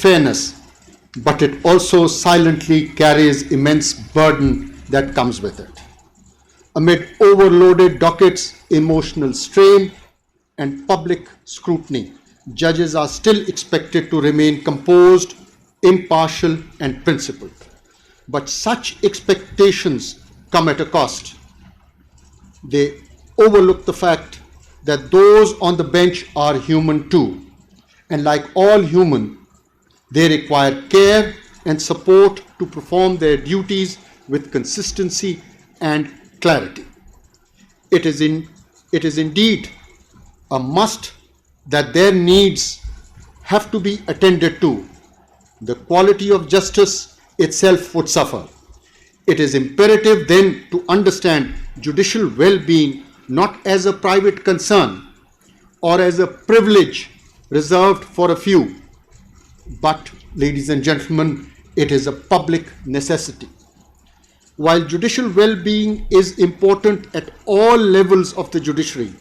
fairness, but it also silently carries immense burden that comes with it. Amid overloaded dockets, emotional strain, and public scrutiny, judges are still expected to remain composed, impartial, and principled. But such expectations come at a cost. They overlook the fact that those on the bench are human too, and like all human, they require care and support to perform their duties with consistency and clarity. It is indeed a must that their needs have to be attended to. The quality of justice itself would suffer. It is imperative then to understand judicial well-being not as a private concern or as a privilege reserved for a few, but, ladies and gentlemen, it is a public necessity. While judicial well-being is important at all levels of the judiciary,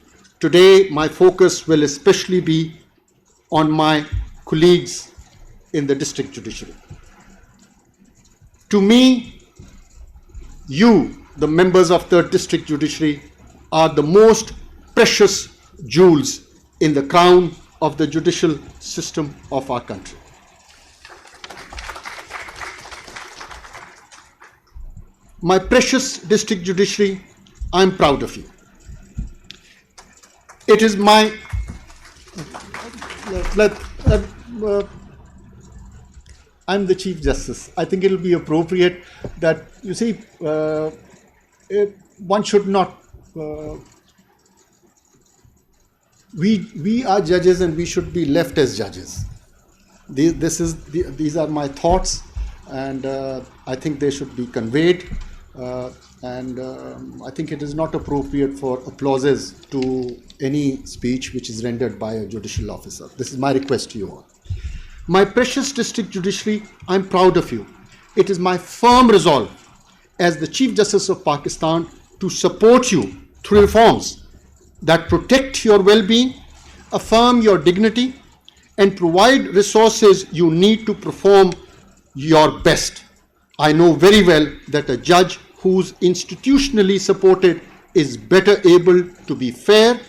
today my focus will especially be on my colleagues in the district judiciary. To me, you, the members of the district judiciary, are the most precious jewels in the crown of the judicial system of our country. My precious district judiciary, I am proud of you. It is my, I'm the Chief Justice. I think it will be appropriate that, you see, one should not, we are judges and we should be left as judges. These are my thoughts, and I think they should be conveyed. I think it is not appropriate for applauses to any speech which is rendered by a judicial officer. This is my request to you all. My precious district judiciary, I am proud of you. It is my firm resolve as the Chief Justice of Pakistan to support you through reforms that protect your well-being, affirm your dignity, and provide resources you need to perform your best. I know very well that a judge who's institutionally supported is better able to be fair,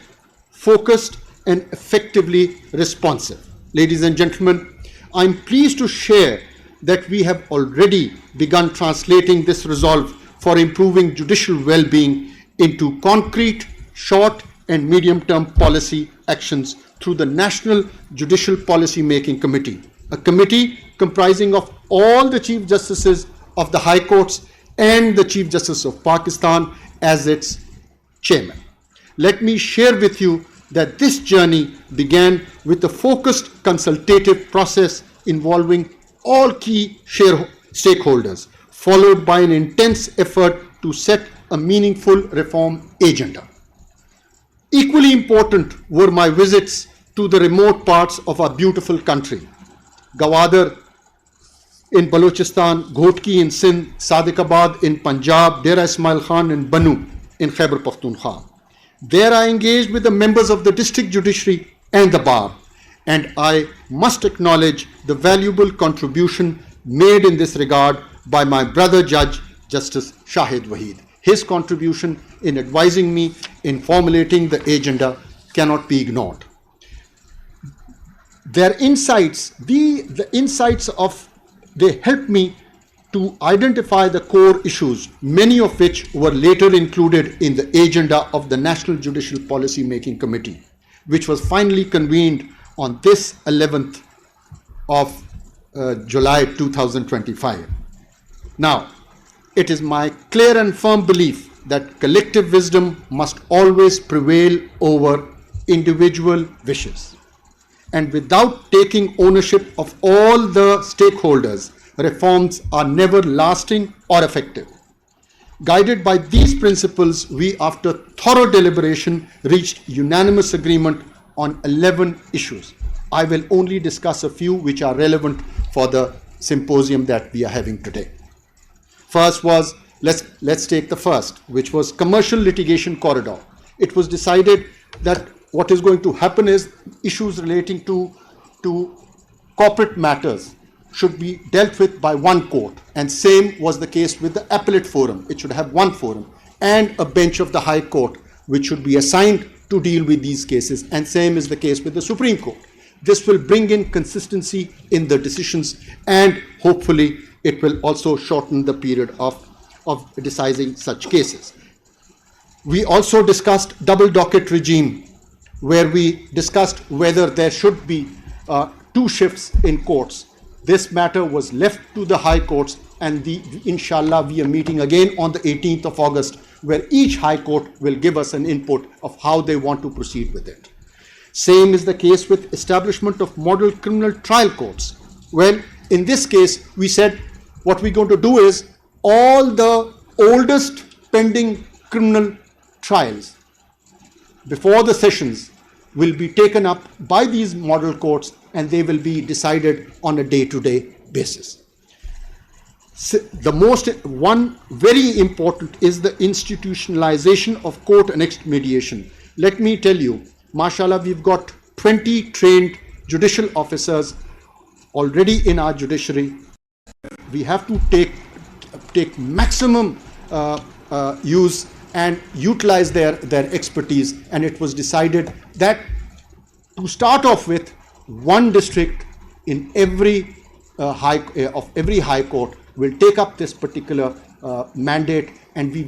focused, and effectively responsive. Ladies and gentlemen, I'm pleased to share that we have already begun translating this resolve for improving judicial well-being into concrete, short, and medium-term policy actions through the National Judicial Policy Making Committee, a committee comprising of all the Chief Justices of the High Courts and the Chief Justice of Pakistan as its chairman. Let me share with you that this journey began with a focused consultative process involving all key stakeholders, followed by an intense effort to set a meaningful reform agenda. Equally important were my visits to the remote parts of our beautiful country: Gawadar in Balochistan, Ghotki in Sindh, Sadiqabad in Punjab, Dera Ismail Khan and Banu in Khyber Pakhtunkhwa. There I engaged with the members of the district judiciary and the bar, and I must acknowledge the valuable contribution made in this regard by my brother judge, Justice Shahid Waheed. His contribution in advising me in formulating the agenda cannot be ignored. Their insights, they helped me to identify the core issues, many of which were later included in the agenda of the National Judicial Policy Making Committee, which was finally convened on this 11th of July 2025. Now, it is my clear and firm belief that collective wisdom must always prevail over individual wishes. And without taking ownership of all the stakeholders, reforms are never lasting or effective. Guided by these principles, we, after thorough deliberation, reached unanimous agreement on 11 issues. I will only discuss a few which are relevant for the symposium that we are having today. First was, let's take the first, which was commercial litigation corridor. It was decided that what is going to happen is issues relating to corporate matters should be dealt with by one court, and same was the case with the appellate forum. It should have one forum and a bench of the High Court which should be assigned to deal with these cases, and same is the case with the Supreme Court. This will bring in consistency in the decisions, and hopefully it will also shorten the period of deciding such cases. We also discussed double docket regime, where we discussed whether there should be 2 shifts in courts. This matter was left to the high courts, and inshallah we are meeting again on the 18th of August, where each high court will give us an input of how they want to proceed with it. Same is the case with establishment of model criminal trial courts. Well, in this case, we said what we're going to do is all the oldest pending criminal trials before the sessions will be taken up by these model courts, and they will be decided on a day-to-day basis. One very important is the institutionalization of court-annexed mediation. Let me tell you, mashallah, we've got 20 trained judicial officers already in our judiciary. We have to take maximum use and utilize their expertise, and it was decided that to start off with, one district in every high court will take up this particular mandate, and we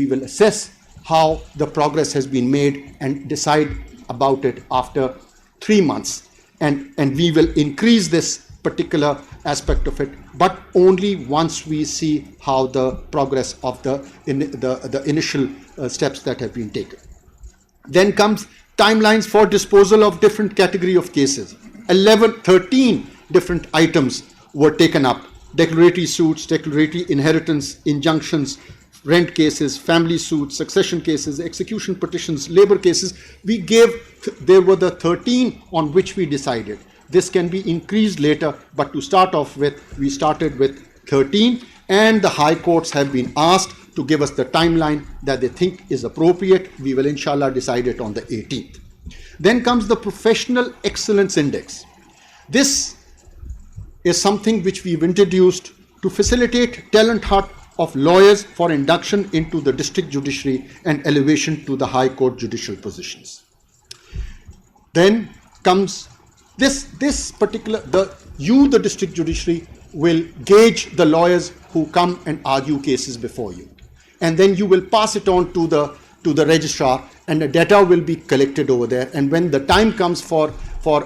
will assess how the progress has been made and decide about it after 3 months, and we will increase this particular aspect of it, but only once we see how the progress of the initial steps that have been taken. Then comes timelines for disposal of different category of cases. 13 different items were taken up: declaratory suits, declaratory inheritance, injunctions, rent cases, family suits, succession cases, execution petitions, labor cases. There were the 13 on which we decided. This can be increased later, but to start off with, we started with 13, and the high courts have been asked to give us the timeline that they think is appropriate. We will inshallah decide it on the 18th. Then comes the Professional Excellence Index. This is something which we've introduced to facilitate talent hunt of lawyers for induction into the district judiciary and elevation to the high court judicial positions. Then comes this particular, the district judiciary will gauge the lawyers who come and argue cases before you, and then you will pass it on to the registrar, and the data will be collected over there. And when the time comes for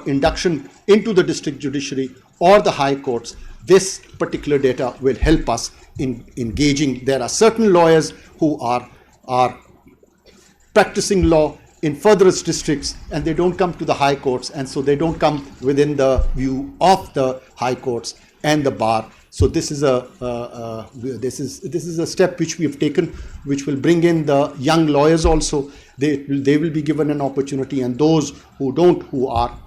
induction into the district judiciary or the high courts, this particular data will help us in engaging. There are certain lawyers who are practicing law in furthest districts, and they don't come to the high courts, and so they don't come within the view of the high courts and the bar. So this is a step which we have taken, which will bring in the young lawyers also. They will be given an opportunity, and those who are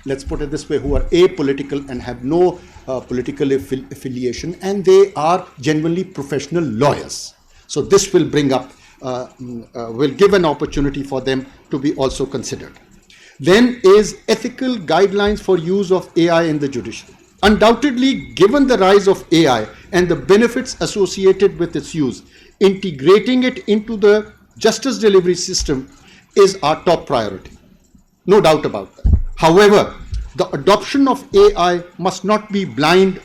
let's put it this way, who are apolitical and have no political affiliation, and they are genuinely professional lawyers. So this will bring up, will give an opportunity for them to be also considered. Then is ethical guidelines for use of AI in the judiciary. Undoubtedly, given the rise of AI and the benefits associated with its use, integrating it into the justice delivery system is our top priority. No doubt about that. However, the adoption of AI must not be blind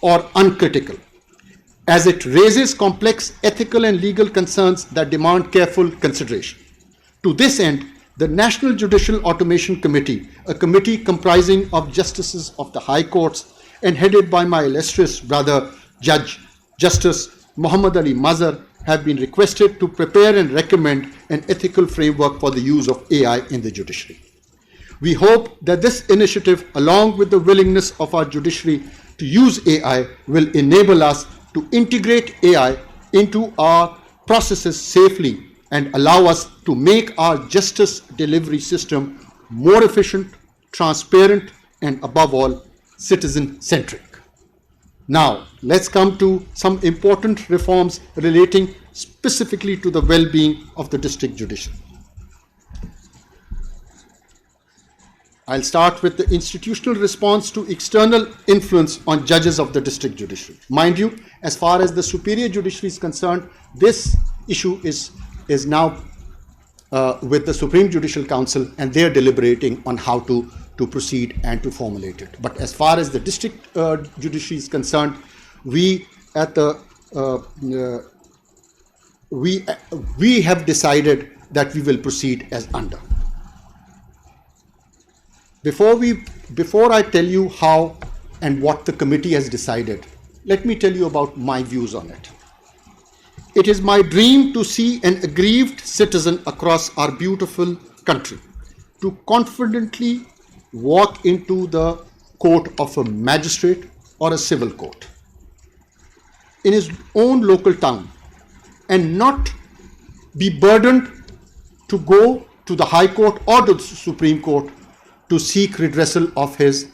or uncritical, as it raises complex ethical and legal concerns that demand careful consideration. To this end, the National Judicial Automation Committee, a committee comprising of justices of the high courts and headed by my illustrious brother, Justice Muhammad Ali Mazhar, have been requested to prepare and recommend an ethical framework for the use of AI in the judiciary. We hope that this initiative, along with the willingness of our judiciary to use AI, will enable us to integrate AI into our processes safely and allow us to make our justice delivery system more efficient, transparent, and above all, citizen-centric. Now, let's come to some important reforms relating specifically to the well-being of the district judiciary. I'll start with the institutional response to external influence on judges of the district judiciary. Mind you, as far as the superior judiciary is concerned, this issue is now with the Supreme Judicial Council, and they are deliberating on how to proceed and to formulate it. But as far as the district judiciary is concerned, we at the we have decided that we will proceed as under. Before I tell you how and what the committee has decided, let me tell you about my views on it. It is my dream to see an aggrieved citizen across our beautiful country to confidently walk into the court of a magistrate or a civil court in his own local town and not be burdened to go to the High Court or to the Supreme Court to seek redressal of his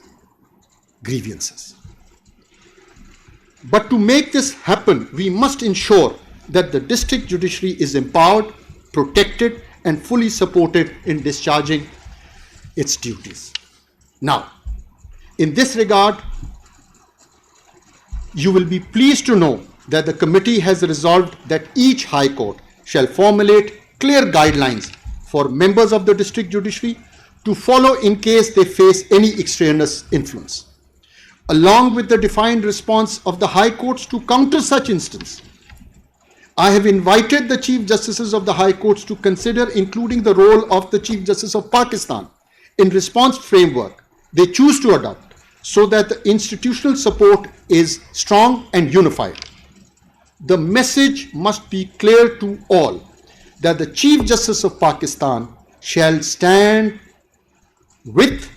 grievances. But to make this happen, we must ensure that the district judiciary is empowered, protected, and fully supported in discharging its duties. Now, in this regard, you will be pleased to know that the committee has resolved that each High Court shall formulate clear guidelines for members of the district judiciary to follow in case they face any extraneous influence, along with the defined response of the High Courts to counter such instance. I have invited the Chief Justices of the High Courts to consider including the role of the Chief Justice of Pakistan in response framework they choose to adopt so that the institutional support is strong and unified. The message must be clear to all that the Chief Justice of Pakistan shall stand with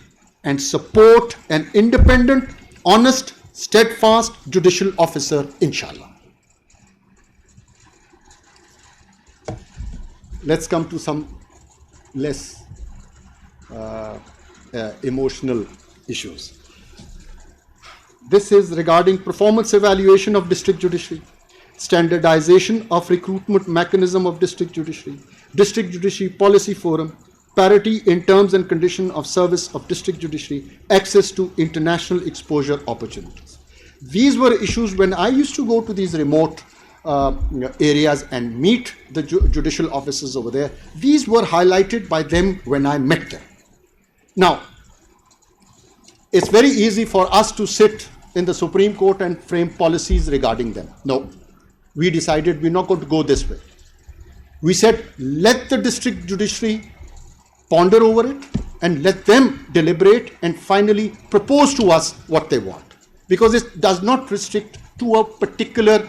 and support an independent, honest, steadfast judicial officer, inshallah. Let's come to some less emotional issues. This is regarding performance evaluation of district judiciary, standardization of recruitment mechanism of district judiciary policy forum, parity in terms and condition of service of district judiciary, access to international exposure opportunities. These were issues when I used to go to these remote areas and meet the judicial officers over there. These were highlighted by them when I met them. Now, it's very easy for us to sit in the Supreme Court and frame policies regarding them. No, we decided we're not going to go this way. We said, let the district judiciary ponder over it and let them deliberate and finally propose to us what they want, because it does not restrict to a particular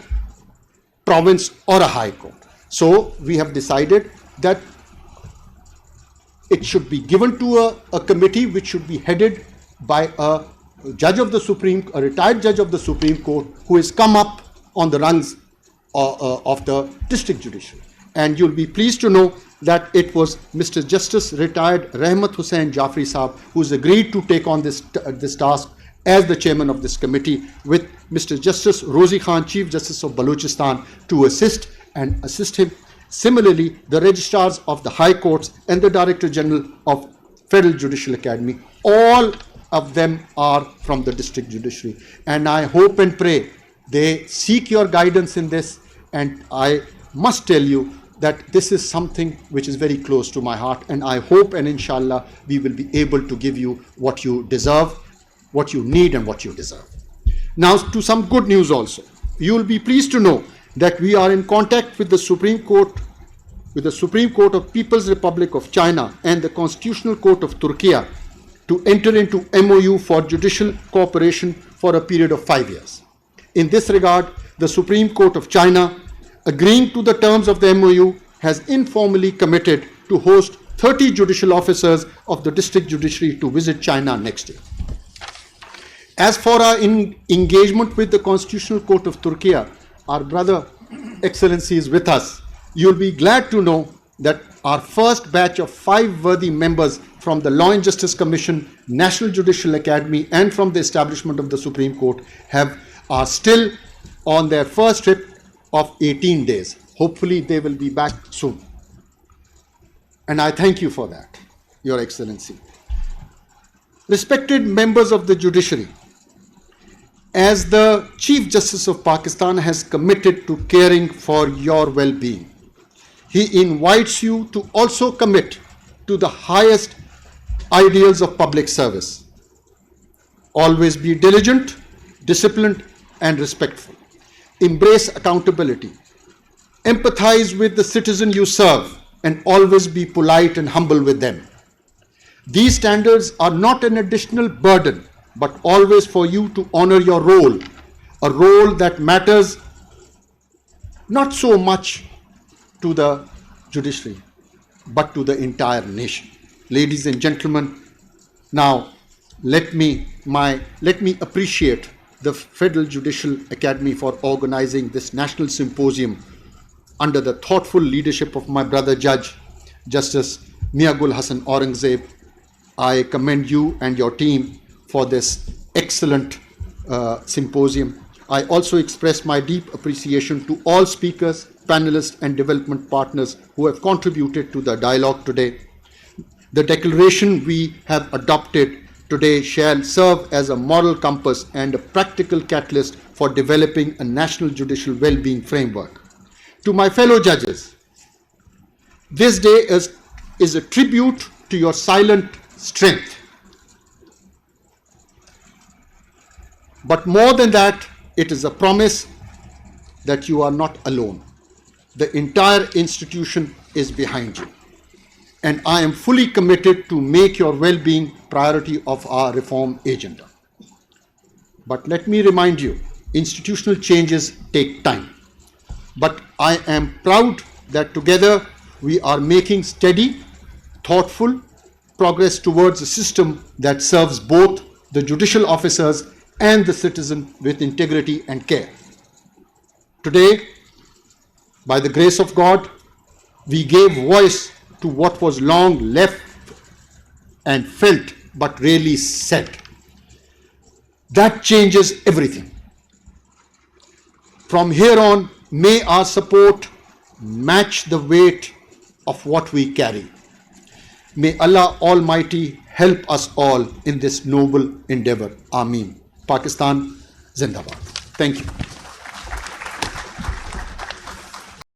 province or a high court. So we have decided that it should be given to a committee which should be headed by a judge of the a retired judge of the Supreme Court who has come up on the rungs of the district judiciary. And you'll be pleased to know that it was Mr. Justice retired Rahmat Hussain Jafri Saab who's agreed to take on this task as the chairman of this committee, with Mr. Justice Rozi Khan, Chief Justice of Balochistan, to assist him. Similarly, the registrars of the High Courts and the Director General of Federal Judicial Academy, all of them are from the district judiciary. And I hope and pray they seek your guidance in this. And I must tell you that this is something which is very close to my heart. And I hope and inshallah we will be able to give you what you deserve, what you need and what you deserve. Now to some good news also. You will be pleased to know that we are in contact with the Supreme Court of People's Republic of China and the Constitutional Court of Turkey to enter into MOU for judicial cooperation for a period of 5 years. In this regard, the Supreme Court of China, agreeing to the terms of the MOU, has informally committed to host 30 judicial officers of the district judiciary to visit China next year. As for our engagement with the Constitutional Court of Turkey, our brother Excellency is with us. You'll be glad to know that our first batch of 5 worthy members from the Law and Justice Commission, National Judicial Academy, and from the establishment of the Supreme Court are still on their first trip of 18 days. Hopefully they will be back soon. And I thank you for that, Your Excellency. Respected members of the judiciary, as the Chief Justice of Pakistan has committed to caring for your well-being, he invites you to also commit to the highest ideals of public service. Always be diligent, disciplined, and respectful. Embrace accountability. Empathize with the citizen you serve, and always be polite and humble with them. These standards are not an additional burden, but always for you to honor your role, a role that matters not so much to the judiciary, but to the entire nation. Ladies and gentlemen, now let me appreciate the Federal Judicial Academy for organizing this national symposium under the thoughtful leadership of my brother Judge, Justice Miagul Hassan Aurangzeb. I commend you and your team for this excellent symposium. I also express my deep appreciation to all speakers, panelists, and development partners who have contributed to the dialogue today. The declaration we have adopted today shall serve as a moral compass and a practical catalyst for developing a national judicial well-being framework. To my fellow judges, this day is a tribute to your silent strength. But more than that, it is a promise that you are not alone. The entire institution is behind you. And I am fully committed to make your well-being priority of our reform agenda. But let me remind you, institutional changes take time. But I am proud that together we are making steady, thoughtful progress towards a system that serves both the judicial officers and the citizen with integrity and care. Today, by the grace of God, we gave voice to what was long left and felt but rarely said. That changes everything. From here on, may our support match the weight of what we carry. May Allah Almighty help us all in this noble endeavor. Ameen. Pakistan Zindabad. Thank you.